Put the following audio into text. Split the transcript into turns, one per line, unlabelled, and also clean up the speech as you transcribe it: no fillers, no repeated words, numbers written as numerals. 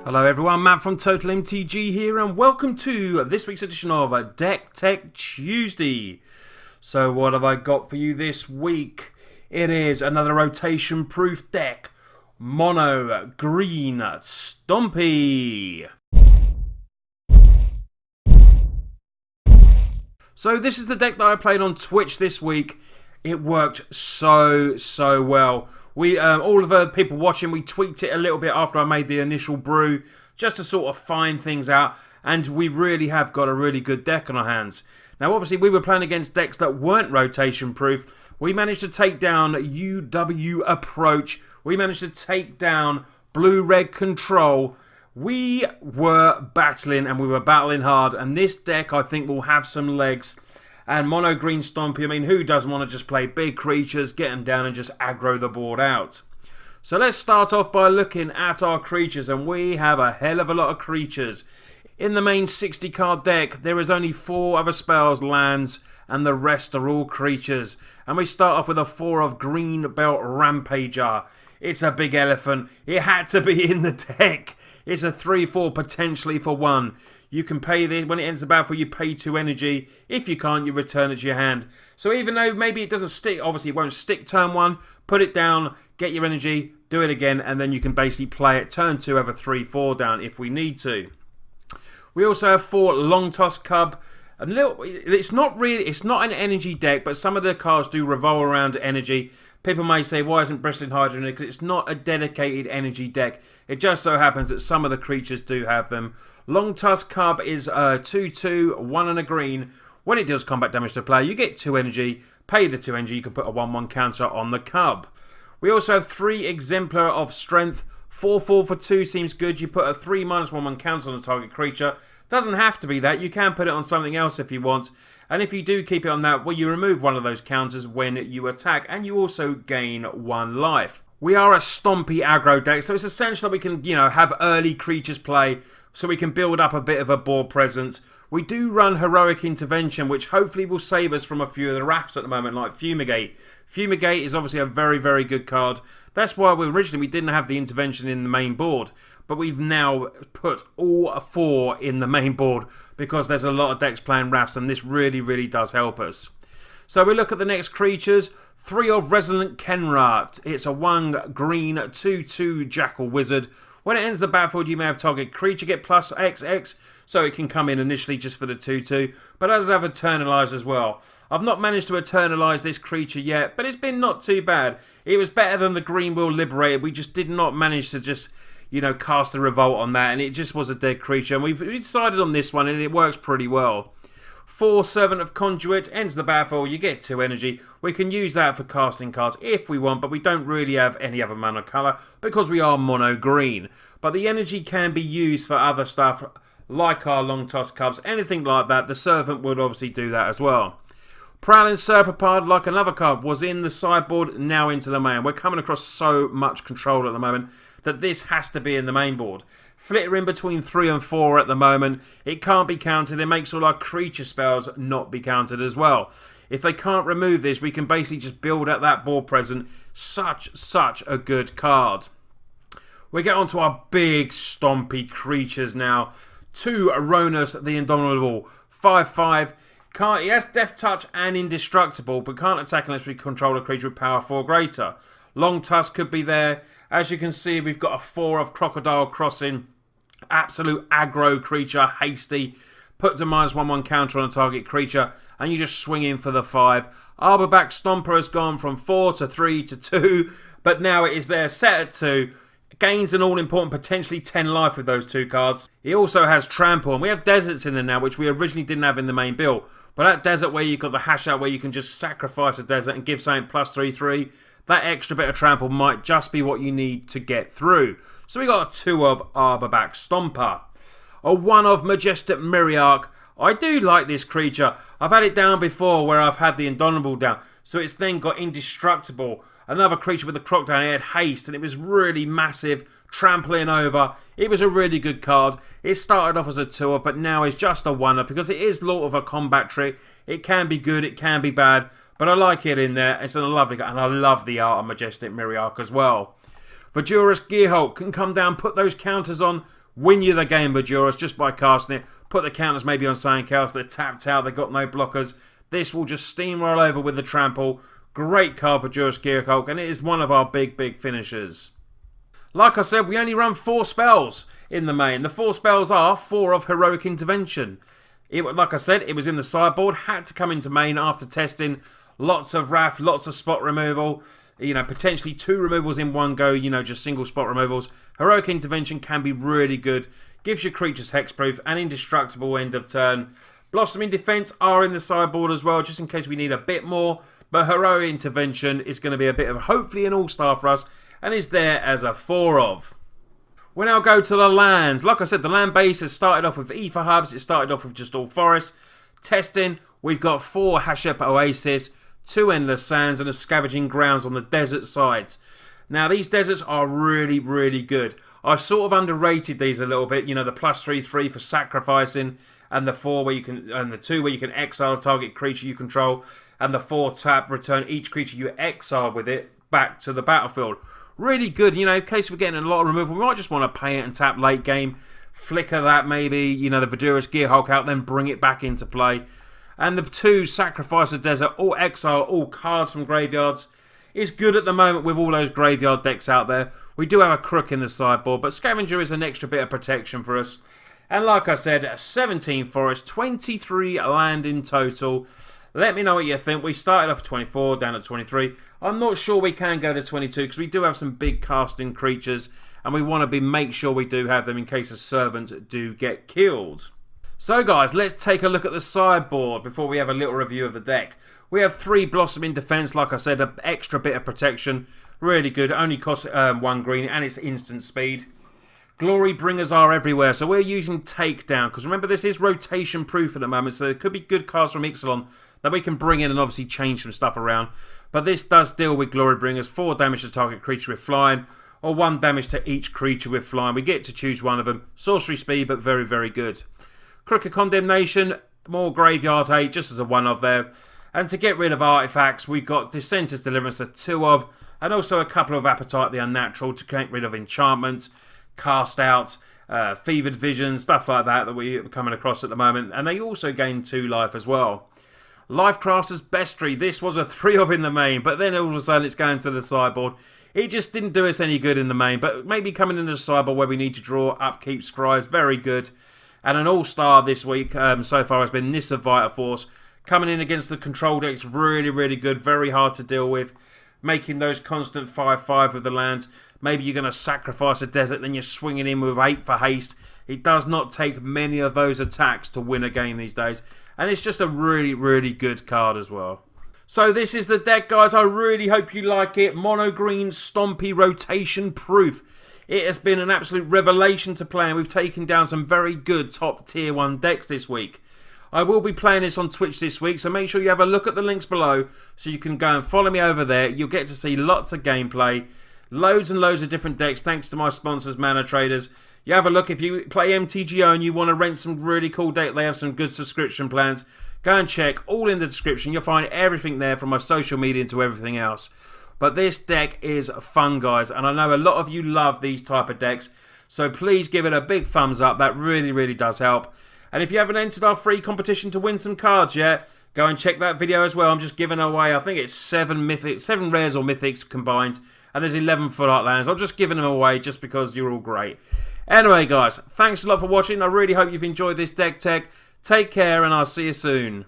Hello everyone, Matt from TOTALmtg here and welcome to this week's edition of Deck Tech Tuesday. So what have I got for you this week? It is another rotation proof deck, Mono Green Stompy. So this is the deck that I played on Twitch this week. It worked so well. We all of the people watching, we tweaked it a little bit after I made the initial brew, just to sort of find things out, and we really have got a really good deck on our hands. Now obviously we were playing against decks that weren't rotation proof. We managed to take down UW Approach, we managed to take down Blue-Red Control. We were battling, and we were battling hard, and this deck I think will have some legs. And Mono Green Stompy, I mean, who doesn't want to just play big creatures, get them down and just aggro the board out? So let's start off by looking at our creatures, and we have a hell of a lot of creatures. In the main 60 card deck, there is only 4 other spells, lands, and the rest are all creatures. And we start off with a 4 of Greenbelt Rampager. It's a big elephant. It had to be in the deck. It's a 3/4 potentially for 1. You can pay this, when it ends the battle, you pay 2 energy. If you can't, you return it to your hand. So even though maybe it doesn't stick, obviously it won't stick turn 1, put it down, get your energy, do it again, and then you can basically play it turn 2, have a 3/4 down if we need to. We also have 4 Longtusk Cub. It's not an energy deck, but some of the cards do revolve around energy. People may say, why isn't Bristling Hydra in it? Because it's not a dedicated energy deck. It just so happens that some of the creatures do have them. Longtusk Cub is a 2/2, 1 and a green. When it deals combat damage to player, you get 2 energy. Pay the 2 energy, you can put a 1/1 counter on the Cub. We also have 3 Exemplar of Strength. 4/4 for 2 seems good. You put a 3/1/1 counter on the target creature. Doesn't have to be that. You can put it on something else if you want. And if you do keep it on that, well, you remove one of those counters when you attack, and you also gain 1 life. We are a stompy aggro deck, so it's essential that we can, have early creatures play, so we can build up a bit of a board presence. We do run Heroic Intervention, which hopefully will save us from a few of the Wraths at the moment, like Fumigate. Fumigate is obviously a very good card. That's why we didn't have the intervention in the main board, but we've now put all 4 in the main board because there's a lot of decks playing Wraths, and this really does help us. So we look at the next creatures. 3 of Resilient Khenra. It's a 1 green 2/2 Jackal Wizard. When it ends the battlefield, you may have target creature get plus XX, so it can come in initially just for the 2/2, but it does have Eternalize as well. I've not managed to Eternalize this creature yet, but it's been not too bad. It was better than the Green Will Liberated. We just did not manage to just, cast a Revolt on that, and it just was a dead creature, and we decided on this one, and it works pretty well. 4 Servant of Conduit, ends the battle, you get 2 energy. We can use that for casting cards if we want, but we don't really have any other mana colour because we are mono green. But the energy can be used for other stuff, like our Longtusk Cubs, anything like that. The Servant would obviously do that as well. Prowling Serpopard, like another card, was in the sideboard, now into the main. We're coming across so much control at the moment that this has to be in the main board. Flitter in between 3 and 4 at the moment. It can't be countered. It makes all our creature spells not be countered as well. If they can't remove this, we can basically just build up that board present. Such a good card. We get onto our big stompy creatures now. 2 Rhonas the Indomitable. 5/5. He has Death Touch and Indestructible, but can't attack unless we control a creature with power 4 greater. Longtusk could be there. As you can see, we've got a 4 of Crocodile Crossing. Absolute aggro creature, hasty. Put the -1/1 counter on a target creature, and you just swing in for the 5. Arborback Stomper has gone from 4 to 3 to 2, but now it is there set at 2. Gains an all-important potentially 10 life with those 2 cards. He also has Trample, and we have Deserts in there now, which we originally didn't have in the main build. But that Desert where you've got the hash out where you can just sacrifice a Desert and give something plus 3/3, that extra bit of Trample might just be what you need to get through. So we got a 2 of Arborback Stomper. A 1 of Majestic Myriarch. I do like this creature. I've had it down before where I've had the Indomitable down. So it's then got Indestructible. Another creature with the Crocodile, it had haste, and it was really massive, trampling over. It was a really good card. It started off as a 2 of, but now is just a 1 of because it is sort of a combat trick. It can be good, it can be bad, but I like it in there. It's a lovely card, and I love the art of Majestic Myriarch as well. Verdurous Gearhulk can come down, put those counters on. win you the game with Duros just by casting it. Put the counters maybe on something else. They're tapped out. They've got no blockers. This will just steamroll over with the trample. Great card for Duros Gearhulk, and it is one of our big finishers. Like I said, we only run 4 spells in the main. The 4 spells are 4 of Heroic Intervention. Like I said, it was in the sideboard. Had to come into main after testing. Lots of Wrath, lots of spot removal. You know, potentially 2 removals in one go, you know, just single spot removals. Heroic Intervention can be really good. Gives your creatures hexproof and indestructible end of turn. Blossoming Defense are in the sideboard as well, just in case we need a bit more. But Heroic Intervention is going to be a bit of, hopefully, an all-star for us, and is there as a 4 of. We now go to the lands. Like I said, the land base has started off with Ether Hubs. It started off with just all forests. Testing, we've got 4 Hashep Oasis, 2 Endless Sands, and a Scavenging Grounds on the desert sides. Now, these deserts are really good. I sort of underrated these a little bit. You know, the +3/3 for sacrificing, and the 4 where you can, and the 2 where you can exile a target creature you control, and the 4 tap, return each creature you exile with it back to the battlefield. Really good, you know, in case we're getting a lot of removal, we might just want to pay it and tap late game, flicker that maybe, you know, the Vidurus Gearhulk out, then bring it back into play. And the 2 Sacrifice a Desert, all exile, all cards from graveyards, is good at the moment with all those graveyard decks out there. We do have a Crook in the sideboard, but Scavenger is an extra bit of protection for us. And like I said, 17 forest, 23 land in total. Let me know what you think. We started off 24, down at 23. I'm not sure we can go to 22 because we do have some big casting creatures, and we want to make sure we do have them in case a servant do get killed. So guys, let's take a look at the sideboard before we have a little review of the deck. We have 3 Blossoming Defense, like I said, an extra bit of protection. Really good, only costs 1 green and it's instant speed. Glory Bringers are everywhere, so we're using Takedown, because remember this is rotation proof at the moment, so there could be good cards from Ixalan that we can bring in and obviously change some stuff around. But this does deal with Glory Bringers, 4 damage to target creature with flying, or 1 damage to each creature with flying. We get to choose one of them. Sorcery speed, but very good. Crooked Condemnation, more graveyard hate, just as a 1 of there. And to get rid of artifacts, we've got Dissenter's Deliverance, a 2 of, and also a couple of Appetite the Unnatural to get rid of enchantments, cast outs, fevered vision, stuff like that we're coming across at the moment. And they also gain 2 life as well. Lifecrafters Bestiary, this was a 3 of in the main, but then all of a sudden it's going to the sideboard. It just didn't do us any good in the main, but maybe coming into the sideboard where we need to draw upkeep scries, very good. And an all-star this week so far has been Nissa Vita Force. Coming in against the control decks, really good, very hard to deal with. Making those constant 5/5 with the lands. Maybe you're going to sacrifice a desert, then you're swinging in with 8 for haste. It does not take many of those attacks to win a game these days. And it's just a really good card as well. So this is the deck, guys. I really hope you like it. Mono Green Stompy rotation proof. It has been an absolute revelation to play, and we've taken down some very good top tier 1 decks this week. I will be playing this on Twitch this week, so make sure you have a look at the links below so you can go and follow me over there. You'll get to see lots of gameplay, loads and loads of different decks thanks to my sponsors, Mana Traders. You have a look. If you play MTGO and you want to rent some really cool deck, they have some good subscription plans. Go and check, all in the description. You'll find everything there from my social media to everything else. But this deck is fun, guys, and I know a lot of you love these type of decks, so please give it a big thumbs up. That really does help. And if you haven't entered our free competition to win some cards yet, go and check that video as well. I'm just giving away, I think it's 7 rares or mythics combined, and there's 11 full art lands. I'm just giving them away just because you're all great. Anyway, guys, thanks a lot for watching. I really hope you've enjoyed this deck tech. Take care, and I'll see you soon.